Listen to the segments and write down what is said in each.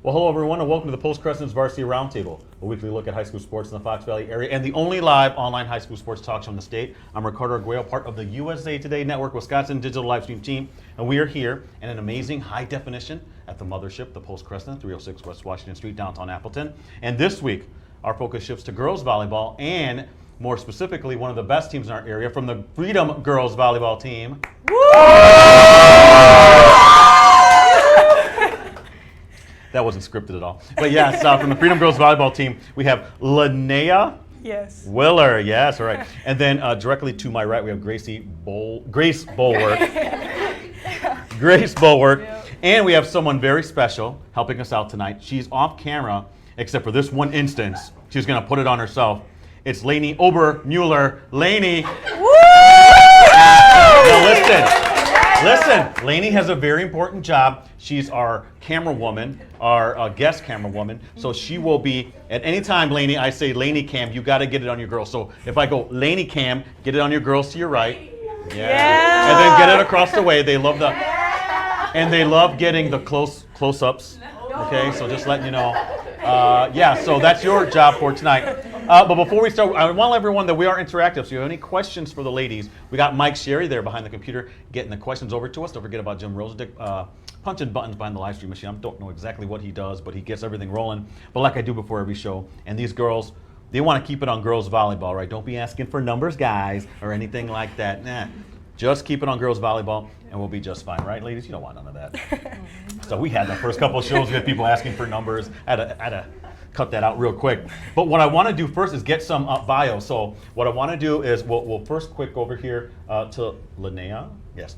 Well, hello everyone, and welcome to the Post Crescent's Varsity Roundtable, a weekly look at high school sports in the Fox Valley area and the only live online high school sports talk show in the state. I'm Ricardo Arguello, part of the USA Today Network Wisconsin digital live stream team, and we are here in an amazing high definition at the mothership, the Post Crescent, 306 West Washington Street, downtown Appleton. And this week, our focus shifts to girls volleyball and more specifically, one of the best teams in our area from the Freedom Girls Volleyball team. That wasn't scripted at all. But yes, from the Freedom Girls Volleyball team, we have Linnea Willer. Yes, all right. And then directly to my right, we have Grace Bulwark. Grace Bulwark. Yep. And we have someone very special helping us out tonight. She's off camera, except for this one instance. She's going to put it on herself. It's Lainey Obermuller. Lainey. Woo! Now listen, Lainey has a very important job. She's our camera woman, our guest camera woman. So she will be, at any time, Lainey, I say Lainey Cam, you got to get it on your girls. So if I go Lainey Cam, get it on your girls to your right. Yeah. And then get it across the way. They love and they love getting the close-ups. Okay, so just letting you know. So that's your job for tonight. But before we start, I want to let everyone that we are interactive. So if you have any questions for the ladies, we got Mike Sherry there behind the computer getting the questions over to us. Don't forget about Jim Rosadick punching buttons behind the live stream machine. I don't know exactly what he does, but he gets everything rolling. But like I do before every show, and these girls, they want to keep it on girls volleyball, right? Don't be asking for numbers, guys, or anything like that. Nah. Just keep it on girls volleyball, and we'll be just fine, right, ladies? You don't want none of that. So we had the first couple of shows, we had people asking for numbers. I had to cut that out real quick. But what I want to do first is get some bio. So what I want to do is we'll first quick over here to Linnea. Yes.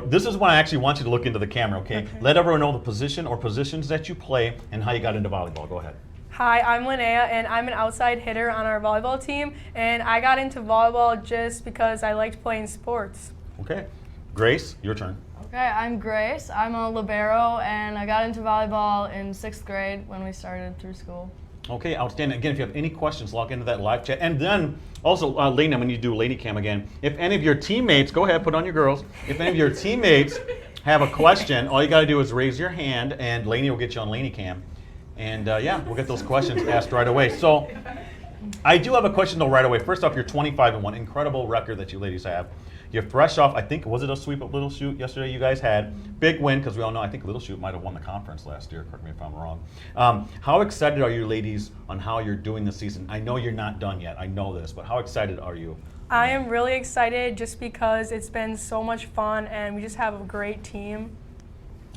This is when I actually want you to look into the camera, okay? Let everyone know the position or positions that you play and how you got into volleyball. Go ahead. Hi, I'm Linnea, and I'm an outside hitter on our volleyball team, and I got into volleyball just because I liked playing sports. Okay. Grace, your turn. Okay, I'm Grace. I'm a libero, and I got into volleyball in 6th grade when we started through school. Okay, outstanding. Again, if you have any questions, log into that live chat. And then also, Lainey, when you do Lady Cam again, if any of your teammates, go ahead, put on your girls. If any of your teammates have a question, all you got to do is raise your hand, and Lainey will get you on Lainey Cam. And we'll get those questions asked right away. So I do have a question though right away. First off, you're 25-1, incredible record that you ladies have. You're fresh off, I think, was it a sweep of Little Chute yesterday you guys had? Big win, because we all know, I think Little Chute might have won the conference last year, correct me if I'm wrong. How excited are you ladies on how you're doing this season? I know you're not done yet, I know this, but how excited are you? I am really excited just because it's been so much fun and we just have a great team.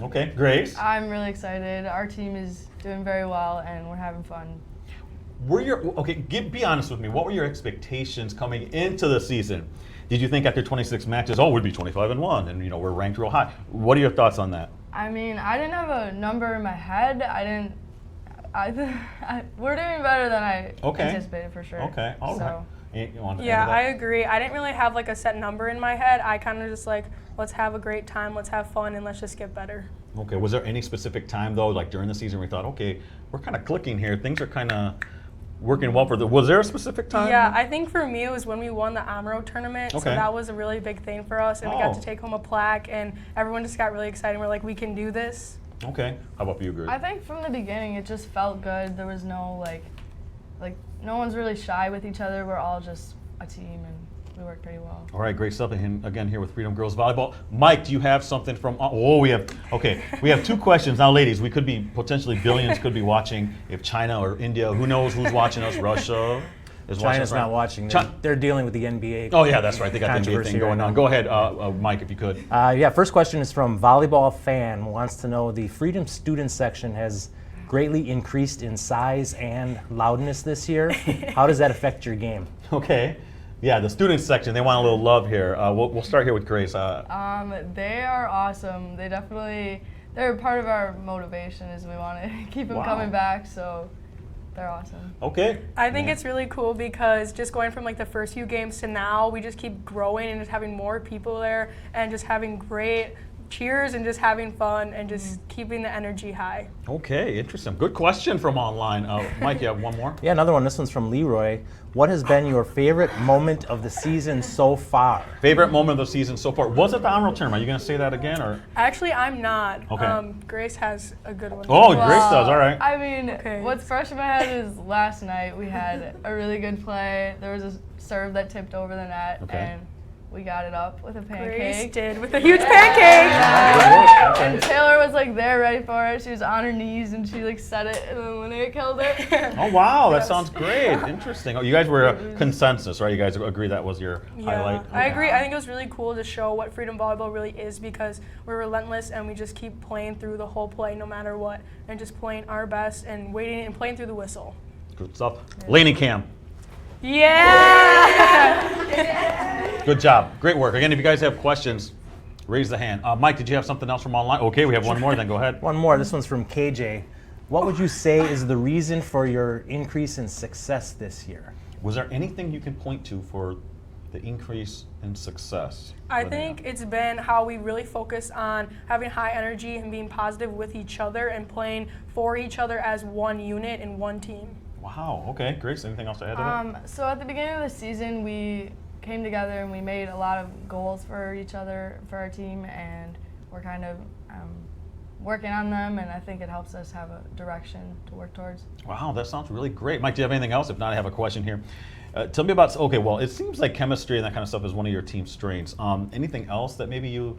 Okay, Grace? I'm really excited. Our team is doing very well and we're having fun. Be honest with me. What were your expectations coming into the season? Did you think after 26 matches, we'd be 25-1 and we're ranked real high? What are your thoughts on that? I mean, I didn't have a number in my head. We're doing better than I anticipated for sure. Okay, all right. Yeah, I agree. I didn't really have like a set number in my head. I kind of just let's have a great time, let's have fun, and let's just get better. Okay, was there any specific time though, like during the season we thought, okay, we're kind of clicking here, things are kind of working well was there a specific time? Yeah, I think for me it was when we won the AMRO tournament, so that was a really big thing for us, and we got to take home a plaque, and everyone just got really excited. We're like, we can do this. Okay, how about you, Grace? I think from the beginning it just felt good. There was no no one's really shy with each other. We're all just a team, and we work pretty well. All right, great stuff. And again, here with Freedom Girls Volleyball. Mike, do you have something from? We have two questions now, ladies. We could be potentially billions could be watching. If China or India, who knows who's watching us? Russia is watching. China's not watching. They're dealing with the NBA. Oh yeah, that's right. They got the NBA thing going on. Go ahead, Mike, if you could. First question is from Volleyball Fan. Wants to know the Freedom Student section has greatly increased in size and loudness this year. How does that affect your game? Okay. Yeah, the students section, they want a little love here. We'll start here with Grace. They are awesome. They're part of our motivation is we want to keep them coming back, so they're awesome. Okay. I think it's really cool because just going from the first few games to now, we just keep growing and just having more people there and just having great cheers and just having fun and just keeping the energy high. Okay, interesting. Good question from online. Mike, you have one more? Yeah, another one. This one's from Leroy. What has been your favorite moment of the season so far? Favorite moment of the season so far? Was it the Emerald Tournament? Are you going to say that again? Or? Actually, I'm not. Okay. Grace has a good one. Oh, Grace does. All right. I mean, Okay. what's fresh in my head is last night we had a really good play. There was a serve that tipped over the net, Okay. and we got it up with a Grace pancake. did with a huge pancake. And Taylor was like there ready for it. She was on her knees and she like set it, and then Linnea killed it. Oh, wow. That sounds great. Interesting. Oh, you guys were a consensus, right? You guys agree that was your highlight? I agree. I think it was really cool to show what freedom volleyball really is because we're relentless and we just keep playing through the whole play no matter what and just playing our best and waiting and playing through the whistle. Good stuff. Lainey Cam. Yeah! Good job. Great work. Again, if you guys have questions, raise the hand. Mike, did you have something else from online? Okay, we have one more, then go ahead. One more. This one's from KJ. What would you say is the reason for your increase in success this year? Was there anything you can point to for the increase in success? I think it's been how we really focus on having high energy and being positive with each other and playing for each other as one unit and one team. Wow, okay. Grace, anything else to add to that? So at the beginning of the season, we came together and we made a lot of goals for each other, for our team, and we're kind of working on them, and I think it helps us have a direction to work towards. Wow, that sounds really great. Mike, do you have anything else? If not, I have a question here. Tell me about, okay, well, it seems like chemistry and that kind of stuff is one of your team's strengths. Anything else that maybe you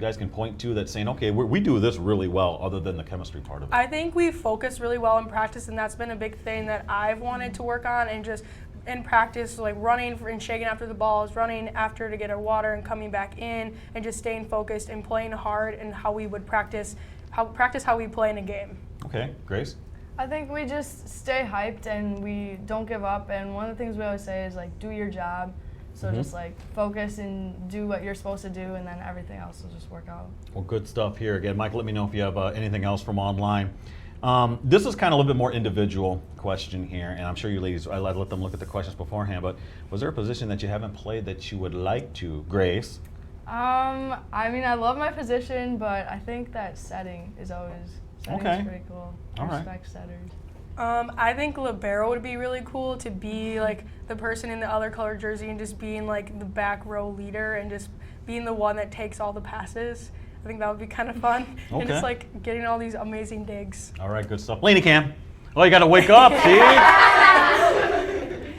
guys can point to that's saying, okay, we do this really well other than the chemistry part of it? I think we focus really well in practice, and that's been a big thing that I've wanted to work on, and just in practice, like running and shaking after the balls, running after to get our water and coming back in, and just staying focused and playing hard and how we would practice how we play in a game. Okay, Grace? I think we just stay hyped and we don't give up, and one of the things we always say is like, do your job. So just like focus and do what you're supposed to do, and then everything else will just work out. Well, good stuff here. Again, Mike, let me know if you have anything else from online. This is kind of a little bit more individual question here, and I'm sure you ladies, I let them look at the questions beforehand, but was there a position that you haven't played that you would like to? Grace? I mean, I love my position, but I think that setting is pretty cool. All right. Respect setters. I think libero would be really cool, to be like the person in the other color jersey and just being like the back row leader and just being the one that takes all the passes. I think that would be kind of fun. Okay. And just like getting all these amazing digs. All right, good stuff. Lainey Cam. Oh, you got to wake up, see?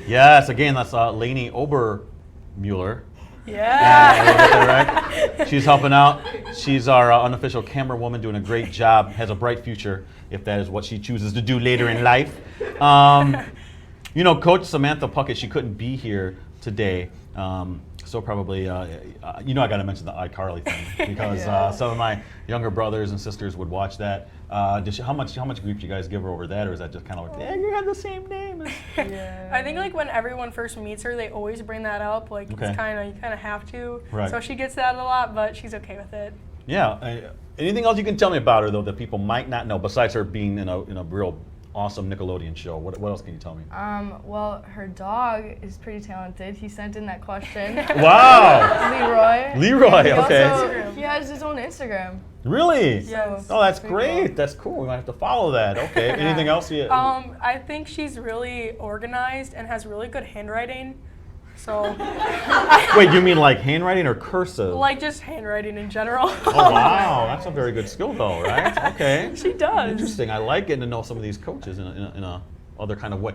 Yes, again, that's Lainey Obermueller. Yeah. Right? She's helping out. She's our unofficial camera woman, doing a great job, has a bright future if that is what she chooses to do later in life. You know, Coach Samantha Puckett, she couldn't be here today. So probably, you know, I got to mention the iCarly thing because some of my younger brothers and sisters would watch that. How much grief do you guys give her over that, or is that just kind of like, yeah, you have the same name? Yeah. I think like when everyone first meets her, they always bring that up. Like Okay. it's kind of, you kind of have to. Right. So she gets that a lot, but she's okay with it. Yeah. Anything else you can tell me about her though that people might not know besides her being in a real awesome Nickelodeon show? What else can you tell me? Well, her dog is pretty talented. He sent in that question. Wow. Leroy. Leroy. Okay. Also, he has his own Instagram. Really? Yes. Oh, that's Pretty great. cool. That's cool. We might have to follow that. Okay. Anything else? I think she's really organized and has really good handwriting. So Wait, you mean like handwriting or cursive? like just handwriting in general. Oh, wow. That's a very good skill though, right? Okay. She does. Interesting. I like getting to know some of these coaches in a other kind of way.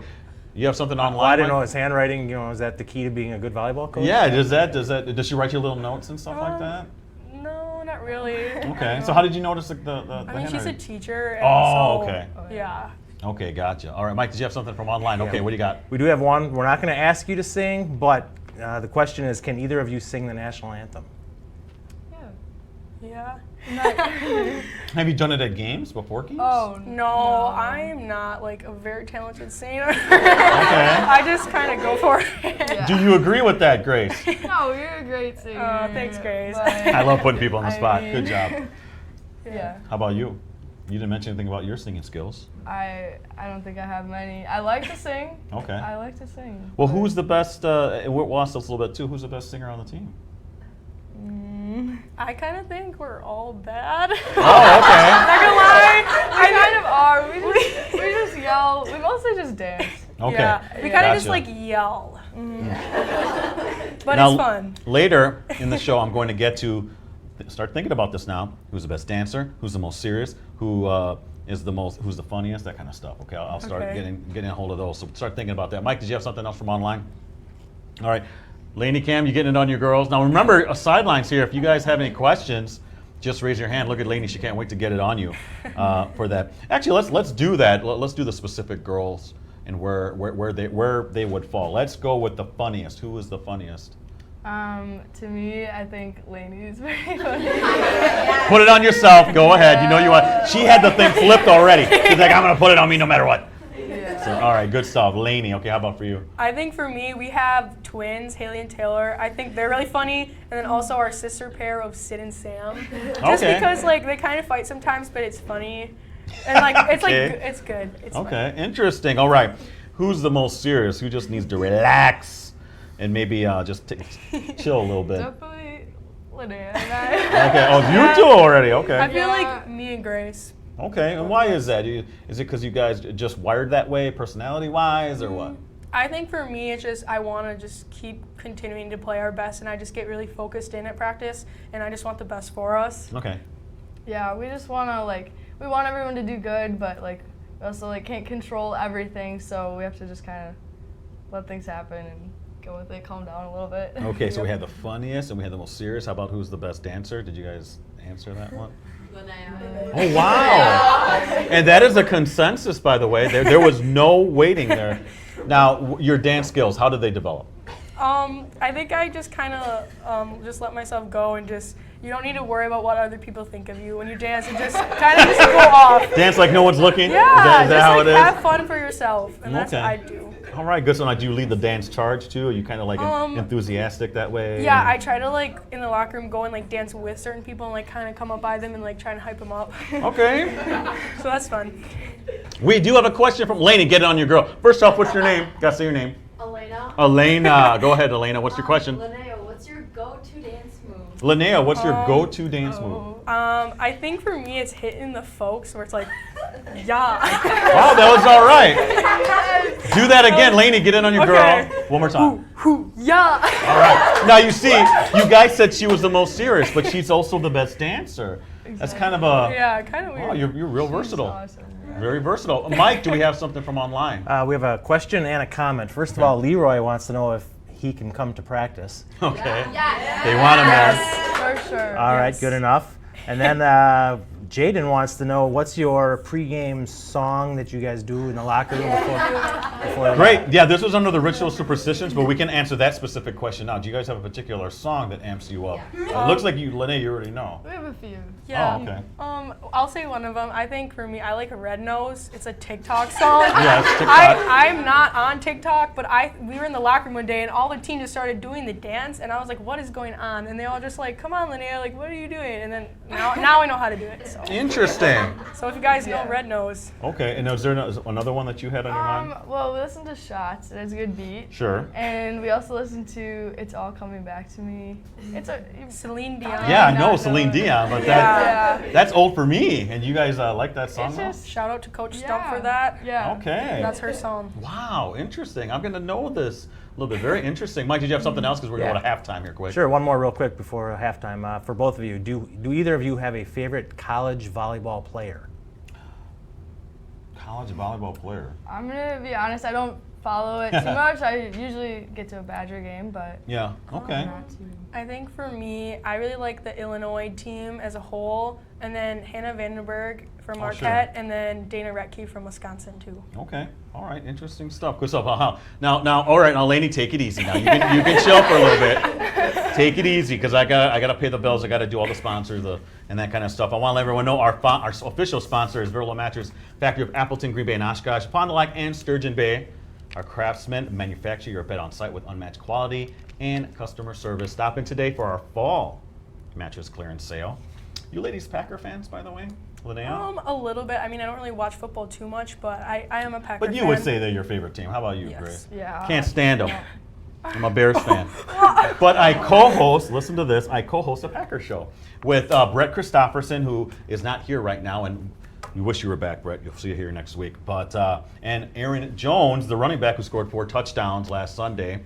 You have something online? Well, I didn't Mike? know his handwriting. You know, is that the key to being a good volleyball coach? Yeah. Does she write you little notes and stuff like that? No, not really. Okay. So how did you notice the I mean, she's a handwriting? teacher. And Oh, so, okay. Yeah. Okay, gotcha. All right, Mike, did you have something from online? Okay, Yeah. what do you got? We do have one. We're not going to ask you to sing, but the question is, can either of you sing the national anthem? Yeah. Have you done it at games, before games? Oh No, I am not like a very talented singer. Okay. I just kind of go for it. Yeah. Do you agree with that, Grace? No, you're a great singer. Thanks, Grace. but- I love putting people on the I spot. mean- Good job. Yeah. How about you? You didn't mention anything about your singing skills. I don't think I have many. I like to sing. Okay. I like to sing. Well, but- who's the best, we'll ask this a little bit too, who's the best singer on the team? I kind of think we're all bad. Oh, okay. Not gonna lie. We kind of are. We just yell. We mostly just dance. Okay. Yeah, we kind of just Gotcha. like yell. But Now, it's fun. Later in the show, I'm going to get to start thinking about this now. Who's the best dancer? Who's the most serious? Who's the funniest? That kind of stuff. Okay, I'll start Okay. getting a hold of those. So start thinking about that. Mike, did you have something else from online? All right, Lainey, Cam, you getting it on your girls. Now remember, sidelines here. If you guys have any questions, just raise your hand. Look at Lainey; she can't wait to get it on you for that. Actually, let's do that. Let's do the specific girls and where they would fall. Let's go with the funniest. Who is the funniest? To me, I think Lainey's very funny. Put it on yourself. Go ahead. You know you want. She had the thing flipped already. She's like, I'm gonna put it on me no matter what. Yeah. So, all right, good stuff. Lainey, okay, how about for you? I think for me, we have twins, Haley and Taylor. I think they're really funny, and then also our sister pair of Sid and Sam. Just Okay. because like they kind of fight sometimes, but it's funny, and like it's Okay. like it's good. It's Okay, interesting. All right, who's the most serious? Who just needs to relax and maybe just chill a little bit? Definitely Linnea and I. Okay. Oh, you two already. I Okay. feel Yeah. like me and Grace. Okay. And why is that? Is it because you guys just wired that way, personality-wise, or what? I think for me, it's just I want to just keep continuing to play our best, and I just get really focused in at practice, and I just want the best for us. Okay. Yeah, we just want to we want everyone to do good, but we also can't control everything, so we have to just kind of let things happen and go with it, calm down a little bit. Okay. So we had the funniest and we had the most serious. How about who's the best dancer? Did you guys answer that one? Oh, wow. And that is a consensus, by the way. There was no waiting there. Now, your dance skills, how did they develop? I think I just kind of just let myself go and just, you don't need to worry about what other people think of you when you dance, and just kind of just go off. Dance like no one's looking? Yeah, Is that just how like it is? have fun for yourself, and that's Okay. what I do. All right, good. So now, do you lead the dance charge too? Are you kind of enthusiastic that way? Yeah, I try to in the locker room go and dance with certain people and kind of come up by them and try to hype them up. Okay. So that's fun. We do have a question from Lainey. Get it on your girl. First off, what's your name? Gotta say your name. Elena. Elena. Go ahead, Elena. What's your question? Linnea, what's your go-to dance move? Linnea, what's your go-to dance move? I think for me it's hitting the folks where it's like, yeah. Wow, that was all right. Do that again, Lainey. Get in on your Okay. girl. One more time. Yeah. All right. Now you see, you guys said she was the most serious, but she's also the best dancer. That's kind of a. Yeah, kind of weird. Wow, you're real versatile. Awesome. Very versatile. Mike, do we have something from online? We have a question and a comment. First of all, Leroy wants to know if he can come to practice. Okay. Yes. They want him there. For sure. All right, Yes. good enough. And then Jaden wants to know, what's your pregame song that you guys do in the locker room before the Great. Yeah, this was under the ritual superstitions, but we can answer that specific question now. Do you guys have a particular song that amps you up? It looks like you, Linnea, you already know. We have a few. Yeah. Oh, okay. I'll say one of them. I think for me, I like Red Nose. It's a TikTok song. Yeah, it's TikTok. I'm not on TikTok, but we were in the locker room one day and all the team just started doing the dance, and I was like, "What is going on?" And they all just come on, Linnea, what are you doing? And then now I know how to do it. Interesting. So if you guys know Red Nose, Okay, and is there another one that you had on your mind? Well, we listen to Shots. It has a good beat. Sure. And we also listen to It's All Coming Back to Me. It's a Celine Dion. Yeah, I know Celine Dion, but Yeah. that's old for me. And you guys like that song It's now? just Shout out to Coach Stump yeah. for that. Yeah. Okay. That's her song. Wow, interesting. I'm going to know this a little bit. Very interesting. Mike, did you have something else? Because we're going to go to halftime here quick. Sure, one more real quick before halftime. For both of you, do either of you have a favorite college volleyball player? College volleyball player. I'm gonna be honest. I don't follow it too much. I usually get to a Badger game, but Yeah, okay. not too. I think for me, I really like the Illinois team as a whole, and then Hannah Vandenberg from Oh, Marquette, and then Dana Retke from Wisconsin too. Okay. All right. Interesting stuff. Good stuff. Now, all right. Now, Lainey, take it easy. Now, you can chill for a little bit. Take it easy, because I gotta pay the bills. I gotta do all the sponsors and that kind of stuff. I want to let everyone know our official sponsor is Virla Mattress Factory of Appleton, Green Bay, and Oshkosh, Pond du Lac, and Sturgeon Bay. Our craftsmen manufacture your bed on site with unmatched quality and customer service. Stop in today for our fall mattress clearance sale. You ladies Packer fans, by the way? Linnea? A little bit. I mean, I don't really watch football too much, but I am a Packer But you fan. would say they're your favorite team. How about you, Yes. Grace? Yeah. Can't stand them. I'm a Bears fan. But I co-host, listen to this, I co-host a Packers show with Brett Christopherson, who is not here right now, and we wish you were back, Brett. You'll see you here next week. But and Aaron Jones, the running back who scored 4 touchdowns last Sunday,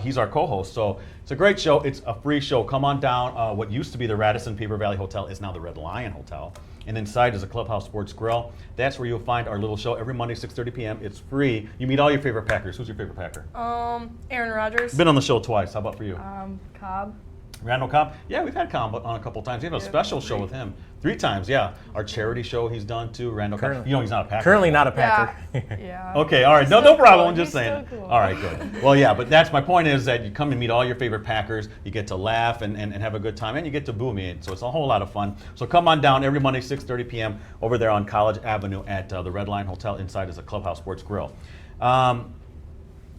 he's our co-host. So it's a great show. It's a free show. Come on down. What used to be the Radisson Beaver Valley Hotel is now the Red Lion Hotel. And inside is a Clubhouse Sports Grill. That's where you'll find our little show every Monday, 6:30 p.m. It's free. You meet all your favorite Packers. Who's your favorite Packer? Aaron Rodgers. Been on the show twice. How about for you? Cobb. Randall Cobb? Yeah, we've had Cobb on a couple times. We have a special show with him. 3 times, yeah. Our charity show he's done too. Randall Cobb. You know he's not a Packer. Currently not a Packer. Yeah. Okay, all right. No problem. I'm just He's saying. so cool. All right, good. Well, yeah, but that's my point is that you come and meet all your favorite Packers. You get to laugh and have a good time, and you get to boo me. So it's a whole lot of fun. So come on down every Monday, 6:30 p.m. over there on College Avenue at the Red Lion Hotel. Inside is a Clubhouse Sports Grill.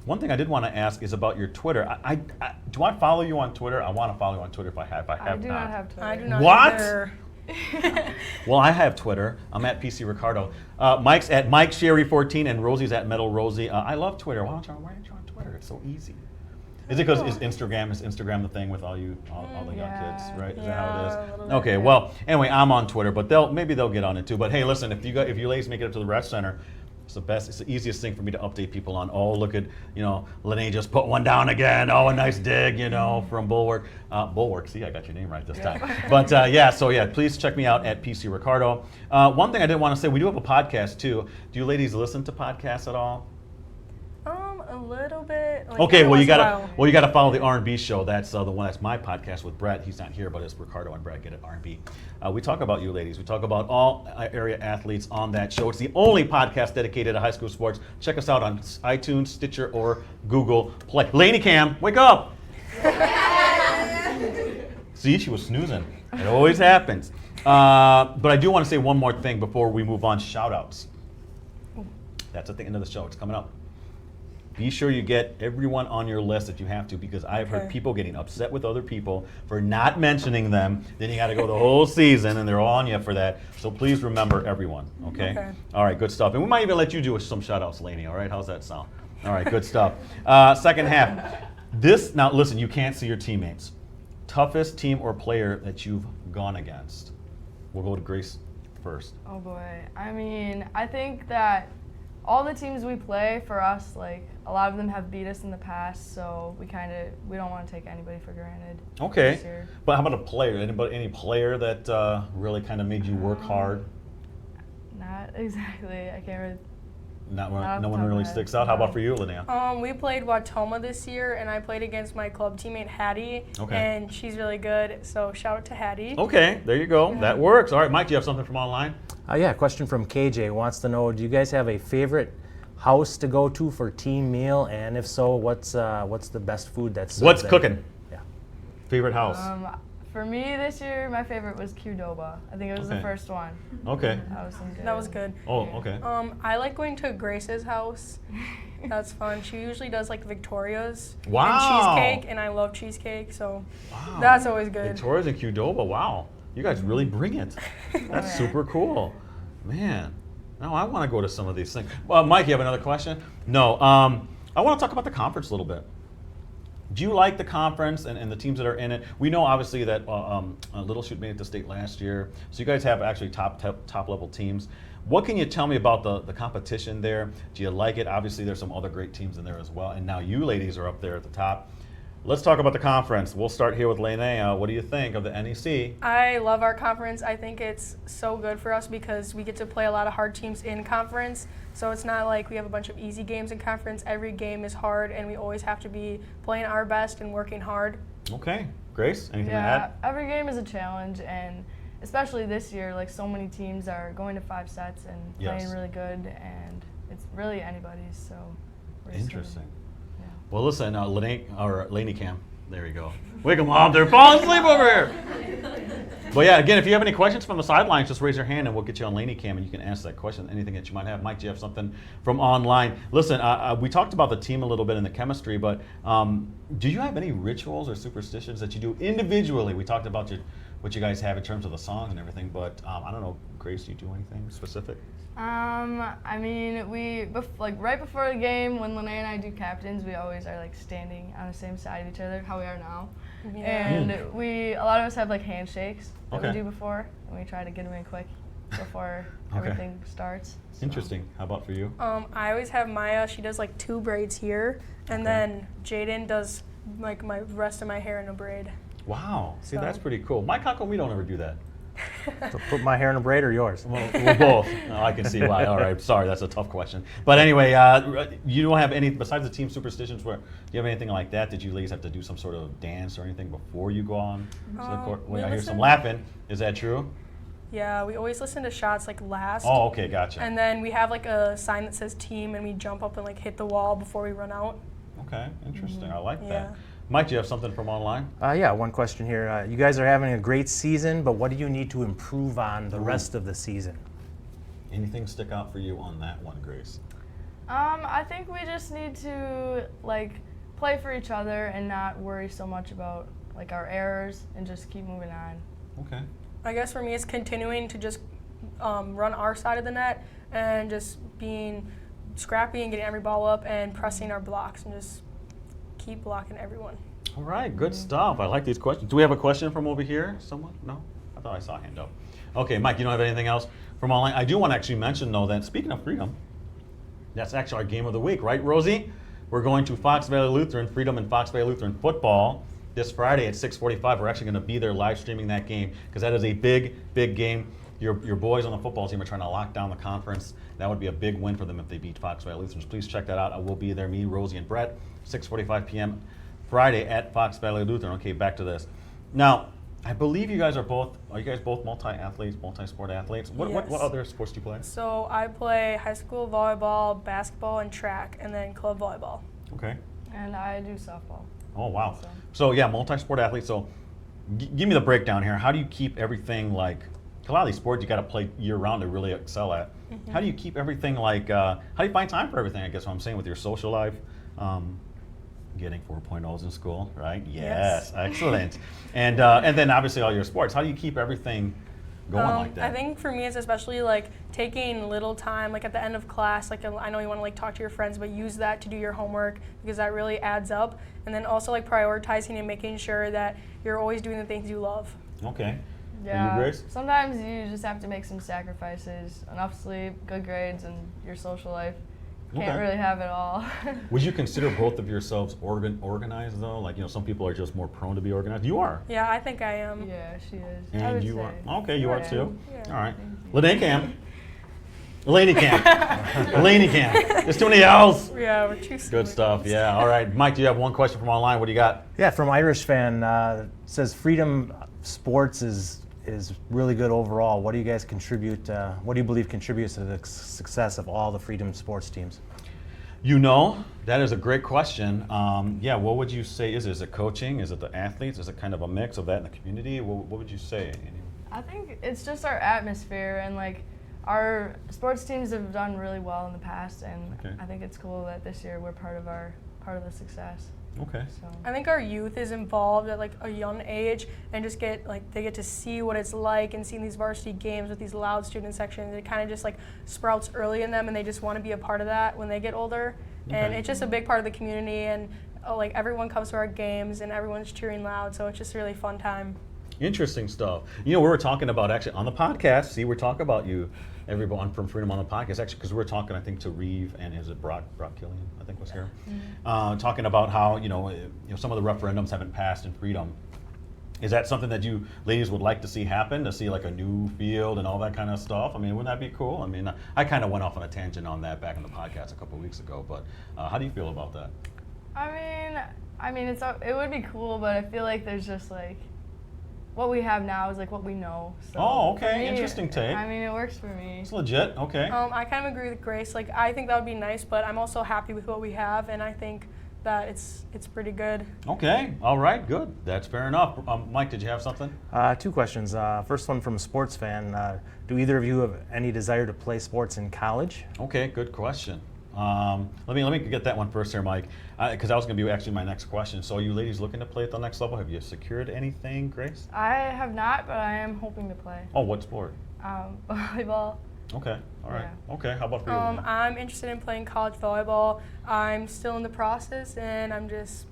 One thing I did want to ask is about your Twitter. Do I follow you on Twitter? I want to follow you on Twitter if I have. I do not have Twitter. I do not What? either. Well, I have Twitter. I'm at PC Ricardo. Mike's at Mike Sherry 14 and Rosie's at Metal Rosie. I love Twitter. Why aren't you on Twitter? It's so easy. Is it because is Instagram the thing with all the young kids, right? Is that how a it little is? bit, Okay. yeah. Well, anyway, I'm on Twitter, but maybe they'll get on it too. But hey, listen, if you ladies make it up to the rec center, it's the easiest thing for me to update people on. Oh, look at, Lene just put one down again. Oh, a nice dig, from Bulwark. Bulwark, see, I got your name right this time. But please check me out at PC Ricardo. One thing I did want to say, we do have a podcast too. Do you ladies listen to podcasts at all? A little bit. Like, Okay, every well you once in a while. gotta follow the R&B show. That's the one. That's my podcast with Brett. He's not here, but it's Ricardo and Brett get it R&B. We talk about you ladies. We talk about all area athletes on that show. It's the only podcast dedicated to high school sports. Check us out on iTunes, Stitcher, or Google Play. Laney Cam, wake up! See, she was snoozing. It always happens. But I do want to say one more thing before we move on. Shout outs. That's at the end of the show. It's coming up. Be sure you get everyone on your list that you have to, because I've heard people getting upset with other people for not mentioning them. Then you got to go the whole season, and they're all on you for that. So please remember everyone, okay? All right, good stuff. And we might even let you do some shout-outs, Laney, all right? How's that sound? All right, good stuff. Second half. Now listen, you can't see your teammates. Toughest team or player that you've gone against? We'll go to Grace first. Oh boy. I mean, I think that all the teams we play, for us, like, a lot of them have beat us in the past, so we don't want to take anybody for granted. Okay. This year. But how about a player? Any player that really kind of made you work hard? Not exactly. I can't really. No off one the top of really my sticks head. out. How No. about for you, Linnea? We played Watoma this year, and I played against my club teammate Hattie, and she's really good. So shout out to Hattie. Okay, there you go. That works. All right, Mike, do you have something from online? Yeah, question from KJ wants to know, do you guys have a favorite house to go to for team meal? And if so, what's the best food that's served What's there? cooking? Yeah. Favorite house? For me this year, my favorite was Qdoba. I think it was the first one. Okay. That was some good. That was good. Oh, okay. I like going to Grace's house. That's fun. She usually does like Victoria's Wow. and cheesecake, and I love cheesecake, so that's always good. Victoria's and Qdoba. Wow. You guys really bring it. That's super cool. Man. Now I want to go to some of these things. Mike, you have another question? No. I want to talk about the conference a little bit. Do you like the conference and the teams that are in it? We know obviously that Little Chute made it to state last year, so you guys have actually top level teams. What can you tell me about the competition there? Do you like it? Obviously, there's some other great teams in there as well, and now you ladies are up there at the top. Let's talk about the conference. We'll start here with Linnea. What do you think of the NEC? I love our conference. I think it's so good for us because we get to play a lot of hard teams in conference. So it's not like we have a bunch of easy games in conference. Every game is hard, and we always have to be playing our best and working hard. Okay. Grace, anything to add? Every game is a challenge, and especially this year, like, so many teams are going to 5 sets and playing really good, and it's really anybody's. So we're just Interesting. Yeah. Well, listen, Laney Cam. There you go. Wake them up. They're falling asleep over here. But yeah, again, if you have any questions from the sidelines, just raise your hand and we'll get you on Laney Cam and you can ask that question, anything that you might have. Mike, do you have something from online? Listen, we talked about the team a little bit in the chemistry, but do you have any rituals or superstitions that you do individually? We talked about your what you guys have in terms of the songs and everything, but I don't know, Grace, do you do anything specific? I mean, right before the game, when Lene and I do captains, we always are like standing on the same side of each other, how we are now. Yeah. And a lot of us have like handshakes that Okay. we do before, and we try to get them in quick before Okay. everything starts. So. Interesting. How about for you? I always have Maya. She does like 2 braids here, and Okay. then Jaden does like my rest of my hair in a braid. Wow. See, that's So- pretty cool. Mike, how come we don't ever do that? So put my hair in a braid or yours? Well, we're both. Oh, I can see why. All right. Sorry, that's a tough question. But anyway, you don't have any, besides the team superstitions, do you have anything like that? Did you ladies have to do some sort of dance or anything before you go on to the court? we Wait, I hear some listen- laughing. Is that true? Yeah, we always listen to shots like last. Oh, okay. Gotcha. And then we have like a sign that says team, and we jump up and like hit the wall before we run out. Okay. Interesting. I like that. Yeah. Mike, do you have something from online? Yeah, one question here. You guys are having a great season, but what do you need to improve on the rest of the season? Anything stick out for you on that one, Grace? I think we just need to like play for each other and not worry so much about like our errors and just keep moving on. Okay. I guess for me, it's continuing to just run our side of the net and just being scrappy and getting every ball up and pressing our blocks and just keep blocking everyone. All right, good stuff. I like these questions. Do we have a question from over here? Someone? No? I thought I saw a hand up. Okay, Mike, you don't have anything else from online? I do want to actually mention, though, that speaking of freedom, that's actually our game of the week, right, Rosie? We're going to Fox Valley Lutheran, Freedom and Fox Valley Lutheran football this Friday at 6:45. We're actually going to be there live streaming that game because that is a big, big game. Your boys on the football team are trying to lock down the conference. That would be a big win for them if they beat Fox Valley Lutherans. Please check that out. I will be there, me, Rosie, and Brett, 6:45 p.m. Friday at Fox Valley Lutheran. Okay, back to this. Now, I believe you guys are you guys both multi-athletes, multi-sport athletes? What Yes. other sports do you play? So I play high school volleyball, basketball, and track, and then club volleyball. Okay. And I do softball. Oh, wow. So- So, yeah, multi-sport athlete. So, give me the breakdown here. How do you keep everything like, a lot of these sports you got to play year-round to really excel at. How do you keep everything like, how do you find time for everything, I guess what I'm saying, with your social life? Getting 4.0s in school, right? Yes, Yes. excellent. And then obviously all your sports. How do you keep everything going like that? I think for me, it's especially like taking little time, like at the end of class. Like I know you want to like talk to your friends, but use that to do your homework because that really adds up. And then also like prioritizing and making sure that you're always doing the things you love. Okay. Yeah. And you, Grace? Sometimes you just have to make some sacrifices. Enough sleep, good grades, and your social life. Can't Okay. really have it all. Would you consider both of yourselves organized though? Like, some people are just more prone to be organized. You are. Yeah, I think I am. Yeah, she is. I And would you say. are. Okay, you are Yeah. too. Yeah. All right. Lene Cam. Lady Cam. Lady Cam. There's too many L's. Yeah, we're too Good stuff. Yeah. All right. Mike, do you have one question from online? What do you got? Yeah, from Irish fan, says Freedom Sports is really good overall. What do you guys contribute? What do you believe contributes to the success of all the Freedom Sports teams? That is a great question. Yeah, what would you say is it? Is it coaching? Is it the athletes? Is it kind of a mix of that in the community? What would you say? I think it's just our atmosphere and like our sports teams have done really well in the past, and Okay. I think it's cool that this year we're part of the success. Okay. So I think our youth is involved at like a young age and just they get to see what it's like and seeing these varsity games with these loud student sections. It kind of just like sprouts early in them and they just want to be a part of that when they get older. And Okay. it's just a big part of the community and like everyone comes to our games and everyone's cheering loud. So it's just a really fun time. Interesting stuff. We were talking about actually on the podcast. See, we're talking about you, everyone from Freedom on the podcast. Actually, because we were talking, I think, to Reeve and is it Brock Killian? I think was here, talking about how some of the referendums haven't passed in Freedom. Is that something that you ladies would like to see happen? To see like a new field and all that kind of stuff? I mean, wouldn't that be cool? I mean, I kind of went off on a tangent on that back in the podcast a couple of weeks ago. But how do you feel about that? I mean, it would be cool, but I feel like there's just like what we have now is like what we know. So Oh, for okay. me, Interesting take. I mean, it works for me. It's legit. Okay. I kind of agree with Grace. Like I think that would be nice, but I'm also happy with what we have, and I think that it's pretty good. Okay. All right. Good. That's fair enough. Mike, did you have something? Two questions. First one from a sports fan. Do either of you have any desire to play sports in college? Okay. Good question. Let me get that one first here, Mike, because that was going to be actually my next question. So are you ladies looking to play at the next level? Have you secured anything, Grace? I have not, but I am hoping to play. Oh, what sport? Volleyball. Okay, all right. Yeah. Okay, how about for you? I'm interested in playing college volleyball. I'm still in the process, and I'm just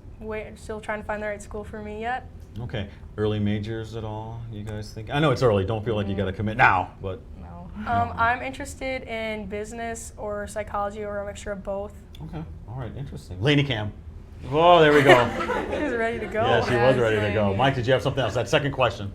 still trying to find the right school for me yet. Okay, early majors at all? You guys think? I know it's early. Don't feel like you got to commit now, but No. I'm interested in business or psychology or a mixture of both. okay, all right, interesting. Laney Cam. Oh, there we go. She's ready to go. Yeah, she was ready to go. Absolutely. Mike, did you have something else? That second question.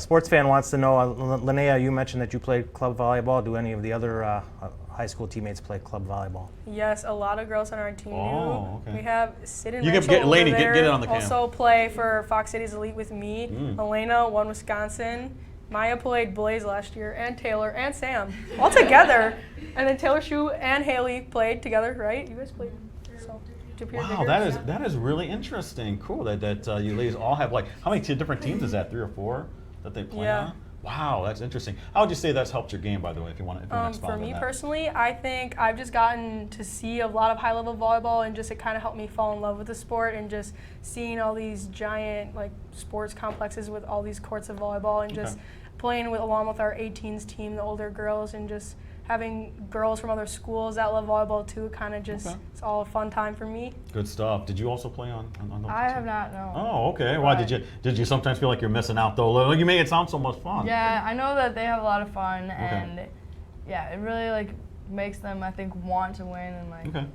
Sports fan wants to know, Linnea, you mentioned that you played club volleyball. Do any of the other high school teammates play club volleyball? Yes, a lot of girls on our team Oh, do. okay. We have Sid and You can Rachel get- over Lainey, get there it on the cam. also play for Fox Cities Elite with me. Mm. Elena won Wisconsin. Maya played Blaze last year, and Taylor and Sam all together. And then Taylor Shue and Haley played together, right? You guys played. So, Wow, that is really interesting. Cool that you ladies all have how many different teams is that? 3 or 4 that they play Yeah. on? Wow, that's interesting. How would you say that's helped your game, by the way, if you want to expound For on me that? personally, I think I've just gotten to see a lot of high-level volleyball, and just it kind of helped me fall in love with the sport, and just seeing all these giant sports complexes with all these courts of volleyball, and just playing along with our 18s team, the older girls, and just having girls from other schools that love volleyball too. Kind of just it's all a fun time for me. Good stuff. Did you also play on those I teams? have not, no. Oh, okay. Why did you sometimes feel like you're missing out though? You made it sound so much fun. Yeah, I know that they have a lot of fun, and yeah, it really makes them, I think, want to win and Okay.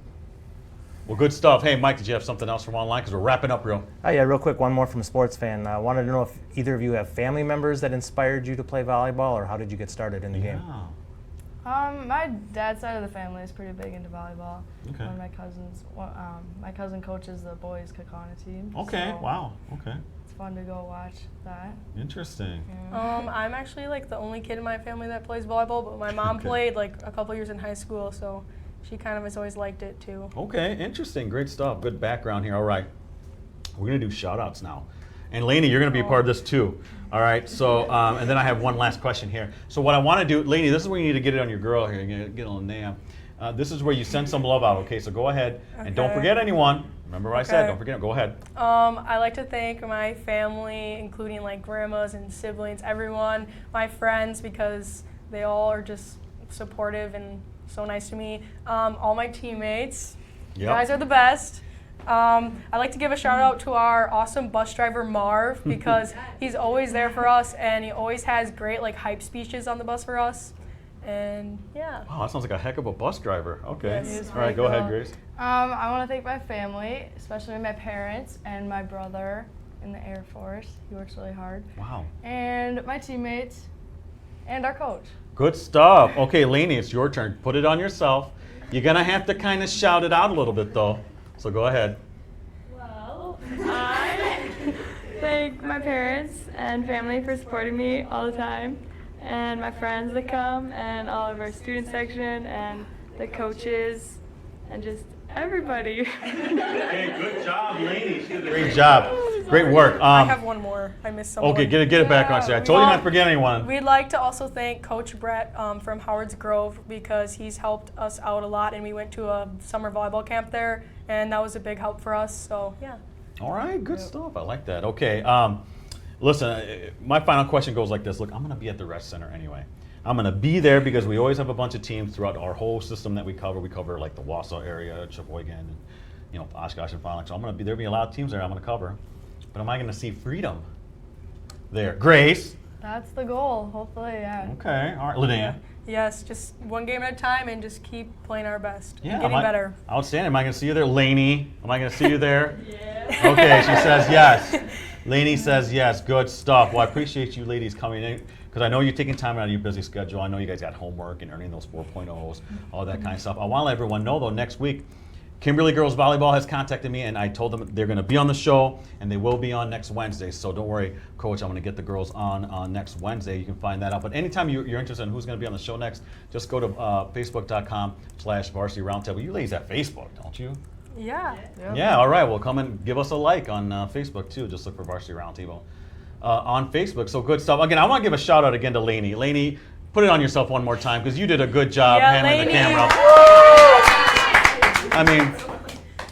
Well, good stuff. Hey, Mike, did you have something else from online? Because we're wrapping up real. Oh yeah, real quick, one more from a sports fan. I wanted to know if either of you have family members that inspired you to play volleyball, or how did you get started in the game? My dad's side of the family is pretty big into volleyball. Okay. One of my cousins, my cousin coaches the boys Kakana team. Okay. so Wow. Okay. It's fun to go watch that. Interesting. I'm actually the only kid in my family that plays volleyball, but my mom Okay. played a couple years in high school, so she kind of has always liked it too. Okay. Interesting. Great stuff. Good background here. All right. We're gonna do shout outs now. And Lainey, you're going to be a part of this too. All right, so, and then I have one last question here. So what I want to do, Lainey, this is where you need to get it on your girl here. You're going to get on Linnea. This is where you send some love out, okay? So go ahead, and don't Okay. forget anyone. Remember what I said, Okay. don't forget, go ahead. I like to thank my family, including grandmas and siblings, everyone, my friends, because they all are just supportive and so nice to me. All my teammates, you guys are the best. I'd like to give a shout out to our awesome bus driver Marv, because he's always there for us, and he always has great hype speeches on the bus for us. And yeah. Wow, that sounds like a heck of a bus driver. Okay. Yes, it's All right, pretty go ahead, cool. Grace. I want to thank my family, especially my parents and my brother in the Air Force. He works really hard. Wow. And my teammates and our coach. Good stuff. Okay, Lainey, it's your turn. Put it on yourself. You're going to have to kind of shout it out a little bit, though. So go ahead. Well, I thank my parents and family for supporting me all the time, and my friends that come, and all of our student section, and the coaches, and just everybody. Okay, good job, Lainey. Great job. Great work. I have one more. I missed someone. Okay, get it back on stage. I told you not to forget anyone. We'd like to also thank Coach Brett from Howard's Grove, because he's helped us out a lot, and we went to a summer volleyball camp there, and that was a big help for us. So yeah. All right, good stuff. I like that. Okay, listen, my final question goes like this. Look, I'm going to be at the Rec Center anyway. I'm going to be there because we always have a bunch of teams throughout our whole system that we cover. We cover the Wausau area, Sheboygan, and Oshkosh and Fond du Lac. So I'm going to be there. There'll be a lot of teams there I'm going to cover. But am I going to see Freedom there? Grace. That's the goal, hopefully, yeah. Okay. All right, Linnea. Yes, just one game at a time, and just keep playing our best. Yeah, Getting better. Outstanding. Am I going to see you there, Lainey? Am I going to see you there? Yeah. Okay, she says yes. Lainey says yes. Good stuff. Well, I appreciate you ladies coming in, because I know you're taking time out of your busy schedule. I know you guys got homework and earning those 4.0s, all that kind of stuff. I want to let everyone know, though, next week, Kimberly Girls Volleyball has contacted me, and I told them they're going to be on the show, and they will be on next Wednesday. So don't worry, Coach, I'm going to get the girls on next Wednesday. You can find that out. But anytime you're interested in who's going to be on the show next, just go to facebook.com/Varsity Roundtable. You ladies have Facebook, don't you? Yeah. Yeah, all right. Well, come and give us a like on Facebook, too. Just look for Varsity Roundtable on Facebook. So good stuff. Again, I want to give a shout out again to Lainey. Lainey, put it on yourself one more time, because you did a good job handling the Lainey. camera. I mean,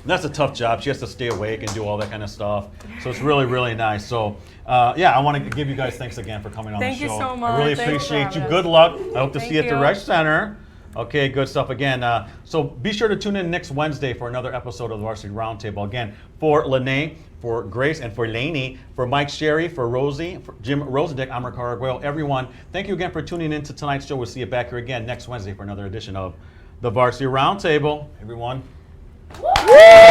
that's a tough job. She has to stay awake and do all that kind of stuff. So it's really, really nice. So, yeah, I want to give you guys thanks again for coming on Thank the you show. so much. I really Thank you for appreciate you. having Good us. luck. I hope to Thank see you at the you. Rec Center. Okay, good stuff again. So be sure to tune in next Wednesday for another episode of the Varsity Roundtable. Again, for Lene, for Grace, and for Lainey, for Mike Sherry, for Rosie, for Jim Rosadick, I'm Ricardo Arguello. Everyone, thank you again for tuning in to tonight's show. We'll see you back here again next Wednesday for another edition of the Varsity Roundtable. Everyone. Woo!